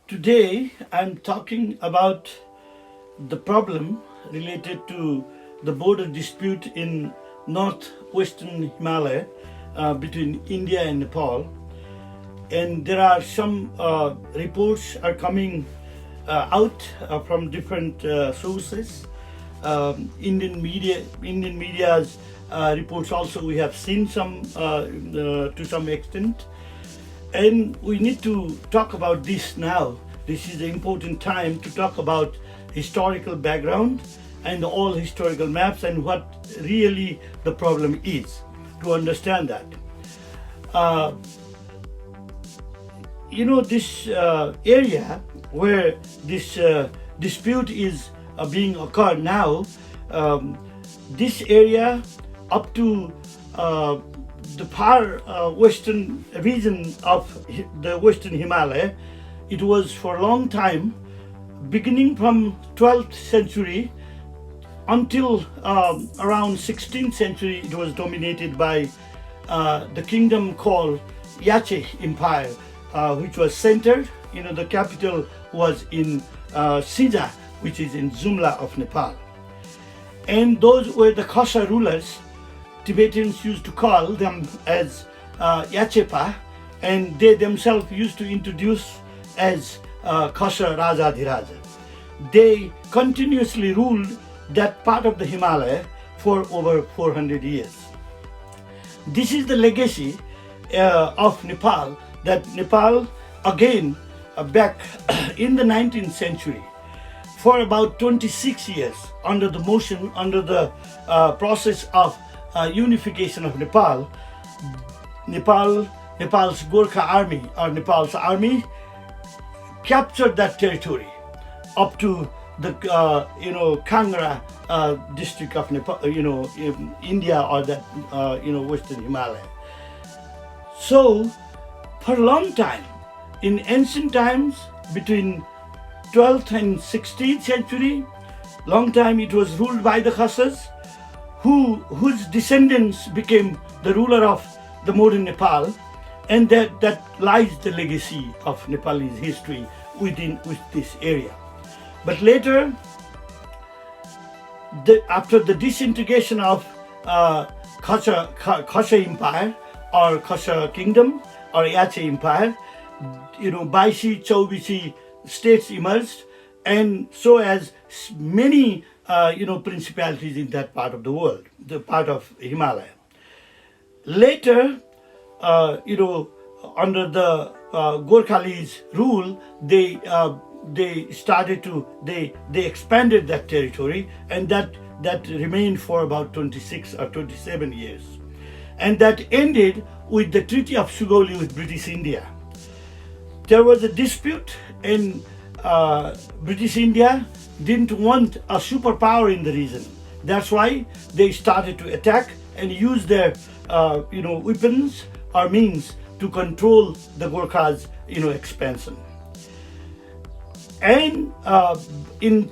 Today I'm talking about the problem related to the border dispute in northwestern Himalaya between India and Nepal. And there are some reports are coming out from different sources. Indian media's reports also we have seen some to some extent. And we need to talk about this now. This is the important time to talk about historical background and all historical maps and what really the problem is, to understand that. This area where this dispute is being occurred now, this area up to the far western region of the western Himalaya, it was for a long time, beginning from 12th century until around 16th century, it was dominated by the kingdom called Yache Empire, which was centered, the capital was in Sija, which is in Jumla of Nepal. And those were the Khasa rulers. Tibetans used to call them as Yachepa, and they themselves used to introduce as Khasa Rajadhiraja. They continuously ruled that part of the Himalaya for over 400 years. This is the legacy of Nepal, that Nepal again back in the 19th century, for about 26 years under the process of unification of Nepal, Nepal's Gorkha army, or Nepal's army, captured that territory up to the Kangra district of Nepal, in India, or that Western Himalaya. So for a long time, in ancient times, between 12th and 16th century, long time it was ruled by the Khasas, whose descendants became the ruler of the modern Nepal, and that lies the legacy of Nepalese history with this area. But later, after the disintegration of Khasa Empire, or Khasa Kingdom, or Yache Empire, Baisi, Chaubisi states emerged, and so as many principalities in that part of the world, the part of Himalaya. Later, under the Gorkhalis' rule, they expanded that territory, and that remained for about 26 or 27 years, and that ended with the Treaty of Sugoli with British India. There was a dispute, and British India didn't want a superpower in the region. That's why they started to attack and use their weapons or means to control the Gorkhas' expansion. And in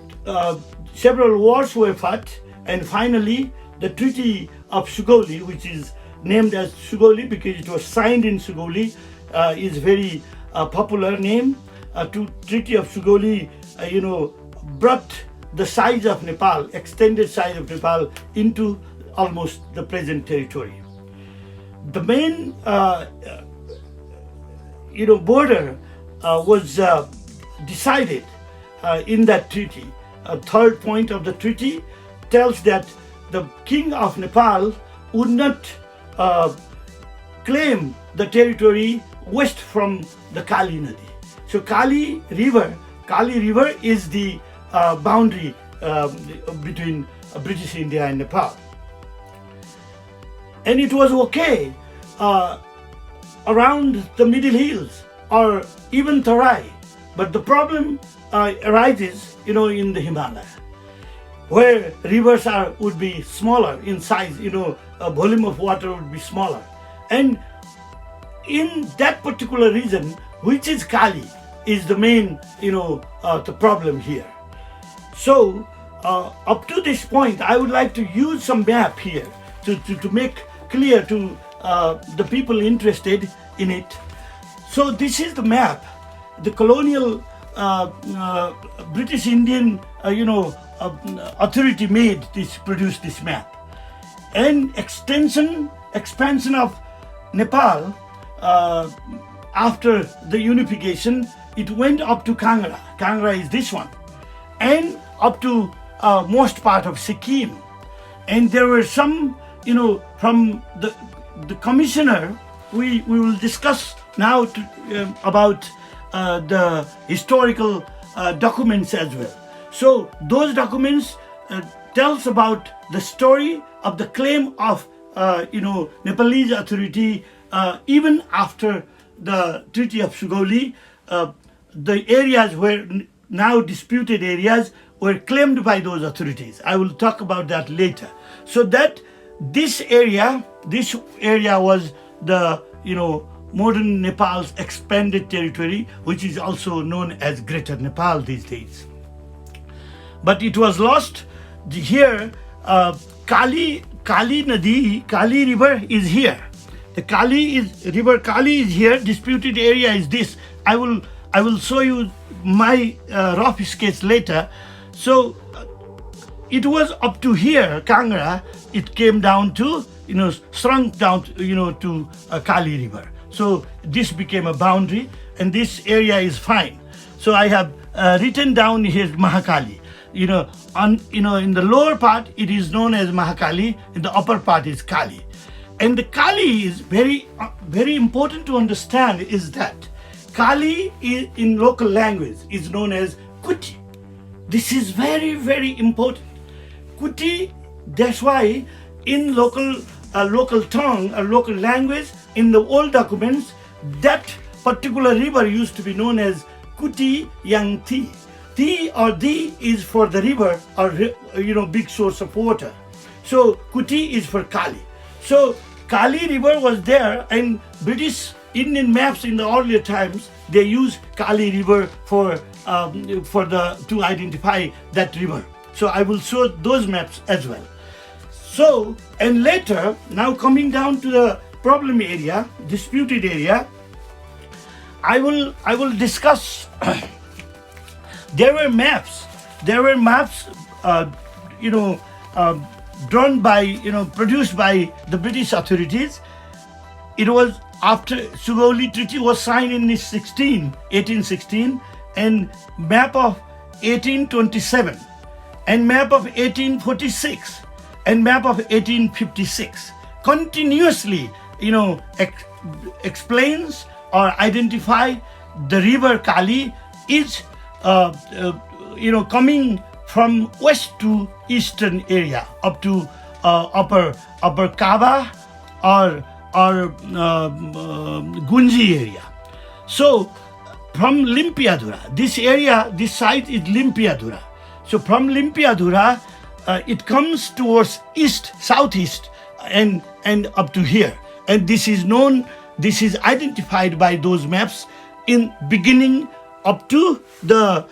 several wars were fought, and finally the Treaty of Sugoli, which is named as Sugoli because it was signed in Sugoli, is very popular name. Treaty of Sugoli, brought the size of Nepal, extended size of Nepal, into almost the present territory. The main, border was decided in that treaty. A third point of the treaty tells that the king of Nepal would not claim the territory west from the Kali Nadi. So Kali River is the boundary between British India and Nepal. And it was okay around the Middle Hills or even Tarai. But the problem arises, in the Himalaya, where rivers would be smaller in size, a volume of water would be smaller. And in that particular region, which is Kali, is the main, the problem here. So up to this point, I would like to use some map here to make clear to the people interested in it. So this is the map, the colonial British Indian, authority produced this map. And expansion of Nepal after the unification, it went up to Kangra. Kangra is this one, and up to most part of Sikkim. And there were some, from the commissioner. We will discuss now about the historical documents as well. So those documents tells about the story of the claim of Nepalese authority even after the Treaty of Sugoli. The areas were now disputed areas were claimed by those authorities. I will talk about that later. So that this area was the modern Nepal's expanded territory, which is also known as Greater Nepal these days. But it was lost. Here, Kali River is here. The River Kali is here. Disputed area is this. I will show you my rough sketch later. So it was up to here, Kangra. It came down to shrunk down to Kali River. So this became a boundary, and this area is fine. So I have written down here Mahakali. In the lower part it is known as Mahakali, in the upper part is Kali. And the Kali is very important to understand, is that Kali in local language is known as Kuti. This is very, very important. Kuti, that's why in local tongue or local language, in the old documents, that particular river used to be known as Kuti Yang Thi. Thi or Di is for the river or big source of water. So Kuti is for Kali. So Kali River was there, and British Indian maps in the earlier times, they use Kali River to identify that river. So I will show those maps as well. So, and later, now coming down to the problem area, disputed area, I will discuss. There were maps, drawn by, produced by the British authorities. It was after Sugoli Treaty was signed in 1816, and map of 1827, and map of 1846, and map of 1856 continuously, explains or identify the river Kali is, coming from west to eastern area up to upper Kaba or Gunji area. So from Limpiyadhura, this site is Limpiyadhura. So from Limpiyadhura, it comes towards southeast, and up to here. And this is identified by those maps in beginning up to the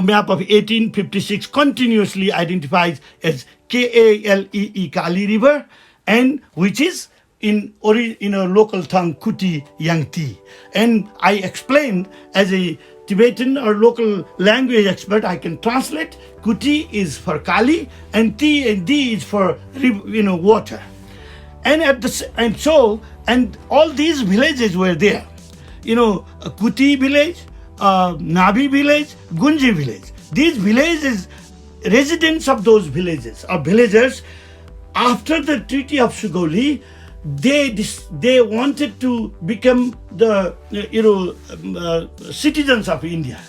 map of 1856 continuously identifies as Kalee Kali River, and which is in local tongue Kuti Yang Thi. And I explained, as a Tibetan or local language expert, I can translate. Kuti is for Kali, and Thi and Di is for water. And and all these villages were there. Kuti village, Nabi village, Gunji village. These villages, residents of those villages or villagers, after the Treaty of Sugoli, they wanted to become the citizens of India.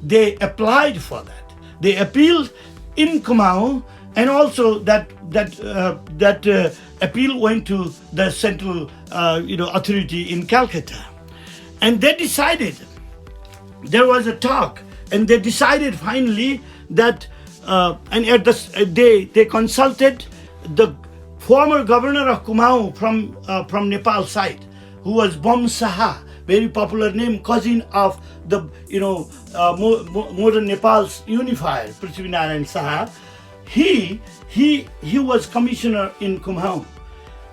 They applied for that. They appealed in Kumaon, and also that appeal went to the central authority in Calcutta, and they decided. There was a talk, and they decided finally that, they consulted the former governor of Kumaon from Nepal side, who was Bom Saha, very popular name, cousin of the modern Nepal's unifier, Prithvinarayan Saha. He was commissioner in Kumaon.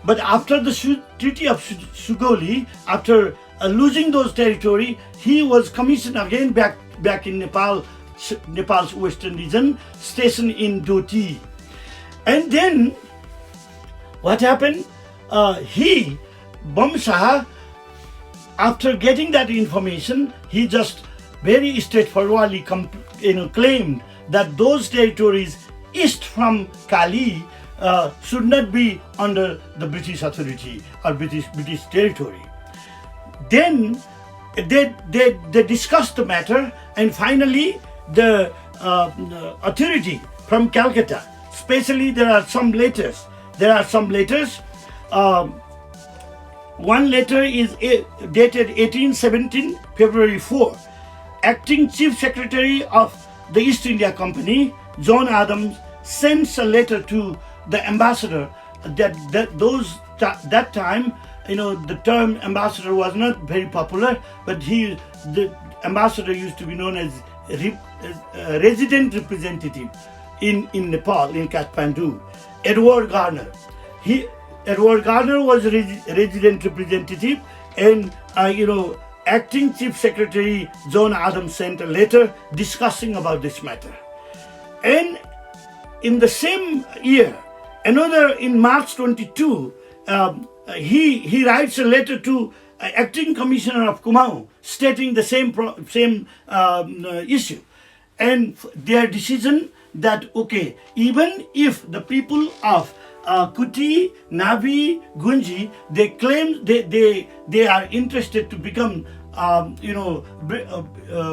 But after the Treaty of Sugoli, after losing those territory, he was commissioned again back in Nepal's western region, stationed in Doti. And then what happened? Bam Shah, after getting that information, he just very straightforwardly claimed that those territories east from Kali should not be under the British authority or British territory. Then they discussed the matter, and finally the authority from Calcutta, especially there are some letters. One letter is dated 1817, February 4. Acting Chief Secretary of the East India Company, John Adams, sends a letter to the ambassador. That time, the term ambassador was not very popular, but the ambassador used to be known as resident representative in Nepal, in Kathmandu, Edward Garner. Edward Garner was resident representative, and Acting Chief Secretary John Adams sent a letter discussing about this matter. And in the same year, in March 22, he writes a letter to Acting Commissioner of Kumaon stating the same issue, and their decision that even if the people of Kuti, Navi, Gunji, they claim they are interested to become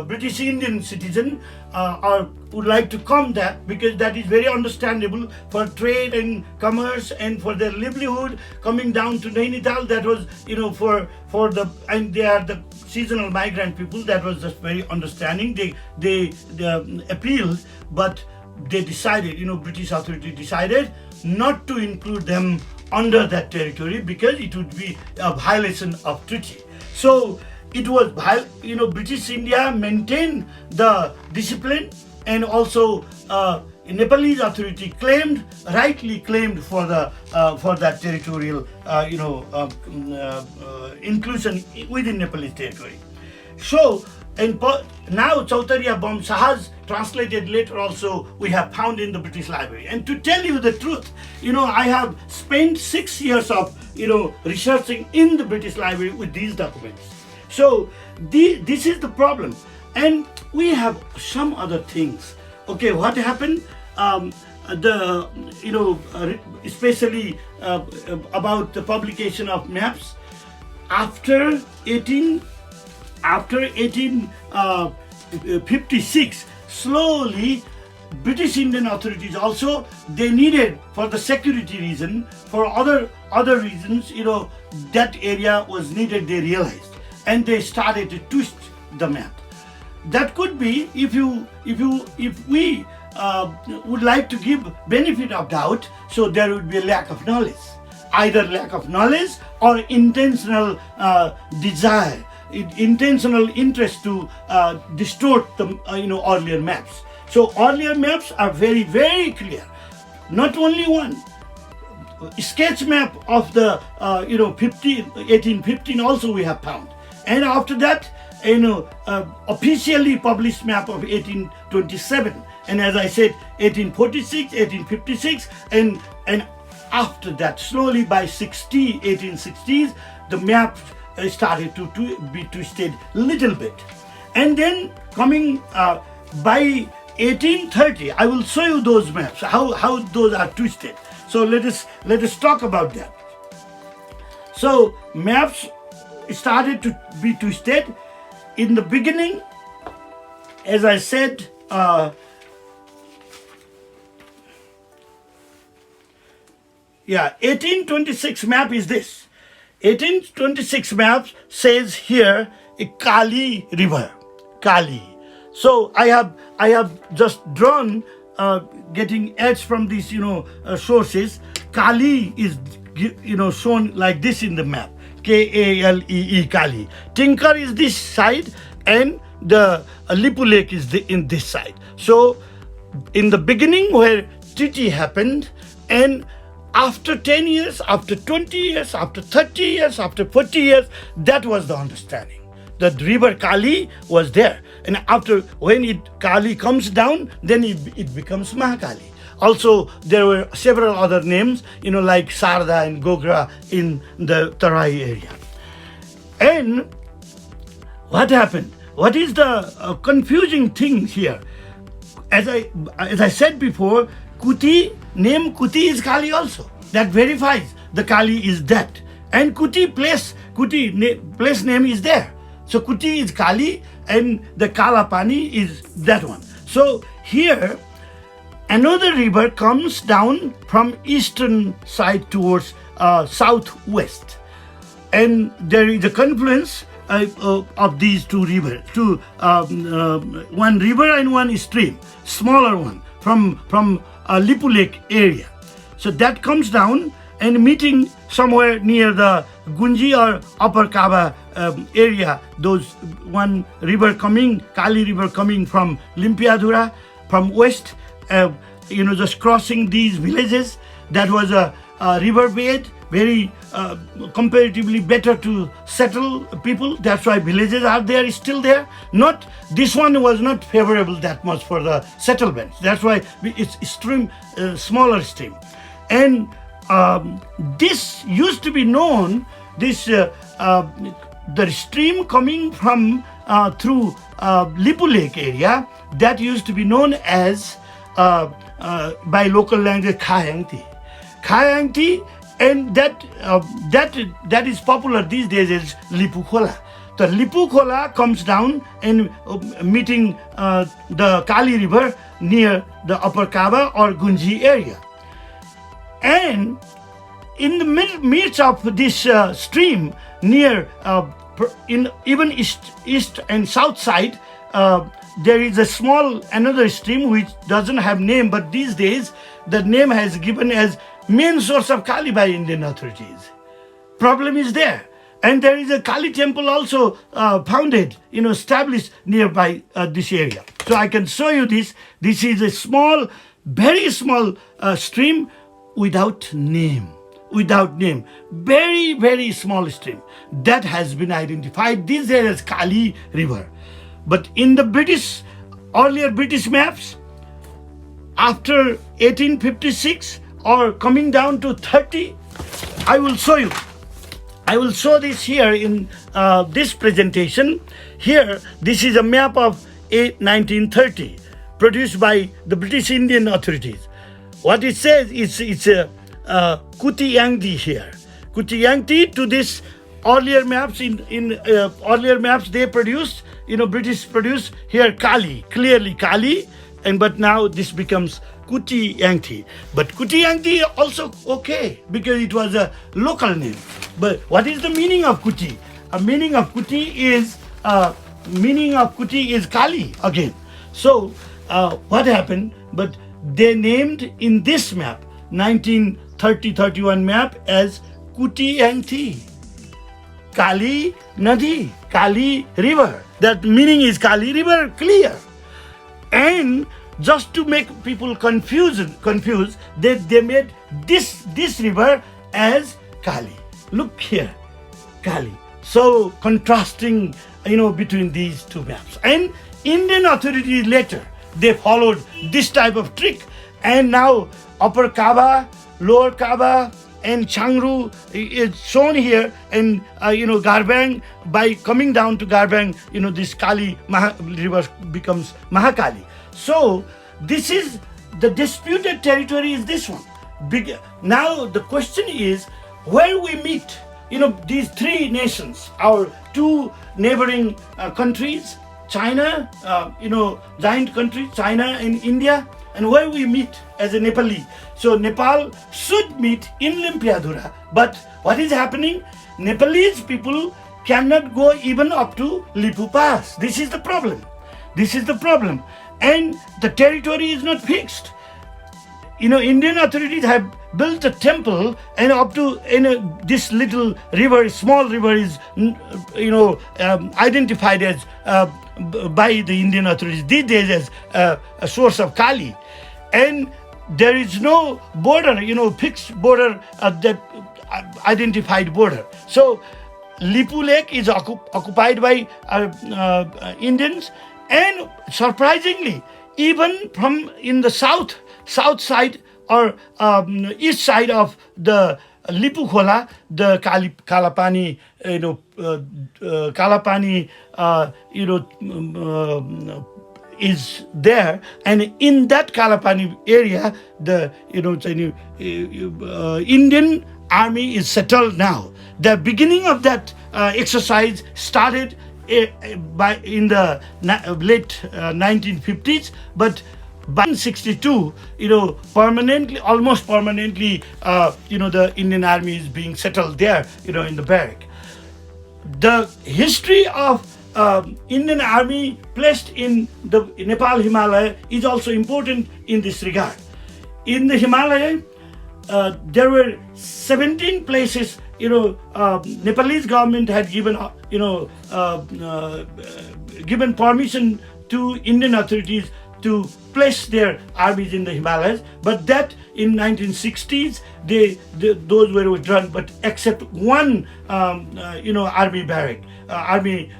British Indian citizen, or would like to come that, because that is very understandable for trade and commerce and for their livelihood coming down to Nainital. That was and they are the seasonal migrant people. That was just very understanding. They appealed, but they decided, British authority decided not to include them under that territory because it would be a violation of treaty. So it was, British India maintained the discipline, and also Nepalese authority rightly claimed for that territorial, inclusion within Nepalese territory. So, now Chautariya Bam Shah's translated letter also we have found in the British Library. And to tell you the truth, I have spent 6 years of researching in the British Library with these documents. So this is the problem, and we have some other things. What happened? Especially about the publication of maps after 1856, slowly British Indian authorities also, they needed, for the security reason, for other reasons, that area was needed, they realized, and they started to twist the map. That could be, if we would like to give benefit of doubt, so there would be a lack of knowledge, either lack of knowledge or intentional desire, intentional interest to distort the earlier maps. So earlier maps are very, very clear. Not only one sketch map of the 1815 also we have found, and after that officially published map of 1827, and as I said 1846, 1856, and after that slowly by 1860s the maps started to be twisted little bit, and then coming by 1830, I will show you those maps, how those are twisted. So let us talk about that. So maps started to be twisted in the beginning, as I said. 1826 map is this. 1826 map says here a Kali river, Kali. So I have just drawn, getting edge from these sources. Kali is shown like this in the map, Kalee, Kali. Tinker is this side, and the Lipulekh is in this side. So in the beginning where treaty happened, and After 10 years, after 20 years, after 30 years, after 40 years, that was the understanding. The river Kali was there. And after, when Kali comes down, then it becomes Mahakali. Also, there were several other names, like Sarda and Gogra in the Tarai area. And what happened? What is the confusing thing here? As I said before, name Kuti is Kali also. That verifies the Kali is that. And place name is there. So Kuti is Kali and the Kalapani is that one. So here, another river comes down from eastern side towards southwest. And there is a confluence of these two rivers, one river and one stream, smaller one from Lipulekh area. So that comes down and meeting somewhere near the Gunji or Upper Kaba area. Those one river coming, Kali river coming from Limpiyadhura from west, just crossing these villages. That was a river bed, very comparatively better to settle people. That's why villages are there, still there. Not this one was not favorable that much for the settlements. That's why it's stream, smaller stream. And this used to be known. The stream coming from through Lipulekh area, that used to be known as by local language Khayangti, and that is popular these days as Lipukhola. The Lipukhola comes down and meeting the Kali river near the Upper Kaba or Gunji area. And in the midst of this stream, near even east and south side, there is another stream which doesn't have name, but these days the name has given as main source of Kali by Indian authorities. Problem is there. And there is a Kali temple also founded, established nearby this area. So I can show you this. This is a small, very small stream without name. Very, very small stream that has been identified these days as Kali River. But in the earlier British maps, after 1856 or coming down to 30, I will show you. I will show this here in this presentation. Here, this is a map of 1930 produced by the British Indian authorities. What it says is it's a Kutiyangdi here. Kutiyangdi to this earlier maps in earlier maps they produced, British produced here Kali, clearly Kali, but now this becomes Kutiyangdi. But Kutiyangdi also okay because it was a local name. But what is the meaning of Kuti? Meaning of Kuti is Kali again. So what happened? But they named in this map 1930-31 map as Kutiyangdi, Kali Nadi, Kali River. That meaning is Kali River, clear. And just to make people confused, they made this river as Kali. Look here, Kali. So contrasting, between these two maps. And Indian authorities later, they followed this type of trick. And now Upper Kaba, Lower Kaba, and Changru is shown here. And, Garbang, by coming down to Garbang, this Kali river becomes Mahakali. So this is the disputed territory is this one. Now the question is where we meet, these three nations, our two neighboring countries, China, giant countries, China and India, and where we meet as a Nepali. So Nepal should meet in Limpiyadhura. But what is happening? Nepalese people cannot go even up to Lipu Pass. This is the problem. And the territory is not fixed. Indian authorities have built a temple and up to this little river, small river is identified as by the Indian authorities these days as a source of Kali. And there is no border, fixed border, that identified border. So Lipulekh is occupied by Indians, and surprisingly, even from in the south side or east side of the Lipukhola, the Kalapani, Kalapani, is there, and in that Kalapani area, the Indian army is settled now. The beginning of that exercise started in the late 1950s, but by 1962, almost permanently, the Indian army is being settled there, in the barrack. The history of Indian army placed in the Nepal Himalaya is also important in this regard. In the Himalaya, there were 17 places, Nepalese government had given, given permission to Indian authorities to place their armies in the Himalayas, but that in 1960s those were withdrawn, but except one army barrack, army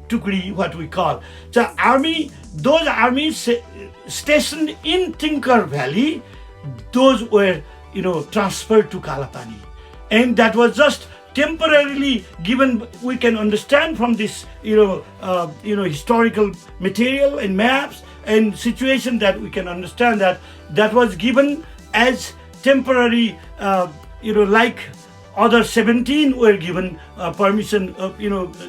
tukri, what we call. So those armies stationed in Tinker Valley, those were transferred to Kalapani, and that was just temporarily given. We can understand from this historical material and maps and situation that we can understand that was given as temporary, like other 17 were given permission,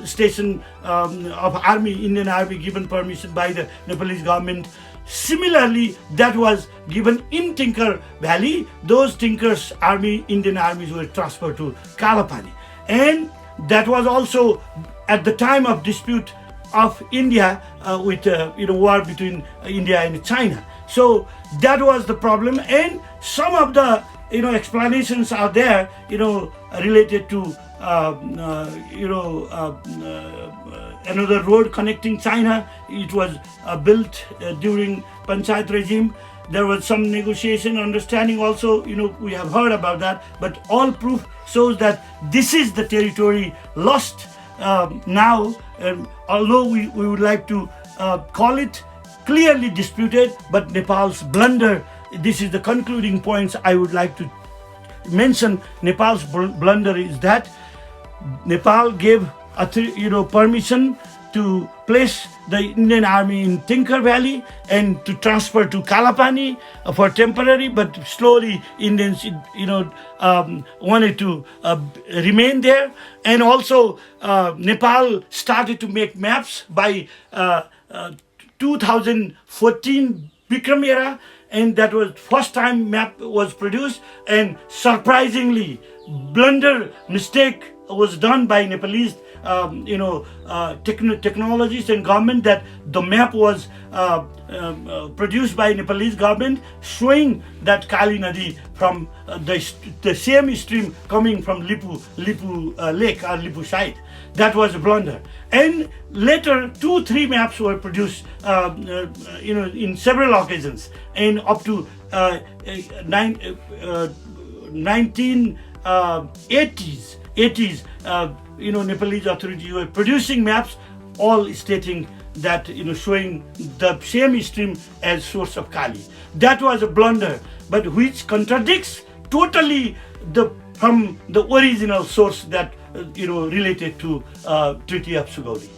station of army, Indian army given permission by the Nepalese government. Similarly, that was given in Tinker Valley. Those Tinker's army, Indian armies, were transferred to Kalapani. And that was also at the time of dispute of India with war between India and China. So that was the problem. And some of the explanations are there, related to another road connecting China. It was built during Panchayat regime. There was some negotiation, understanding also, we have heard about that, but all proof shows that this is the territory lost now, although we would like to call it clearly disputed, but Nepal's blunder. This is the concluding points I would like to mention. Nepal's blunder is that Nepal gave permission to place the Indian army in Tinker Valley and to transfer to Kalapani for temporary, but slowly Indians wanted to remain there. And also Nepal started to make maps by 2014 Bikram era, and that was first time map was produced. And surprisingly, blunder mistake was done by Nepalese technologists and government, that the map was produced by Nepalese government showing that Kali Nadi from the same stream coming from Lipulekh or Lipu side. That was a blunder. And later 2-3 maps were produced in several occasions, and up to 1980s Nepalese authorities were producing maps, all stating that showing the same stream as source of Kali. That was a blunder, but which contradicts totally from the original source that related to Treaty of Sugoli.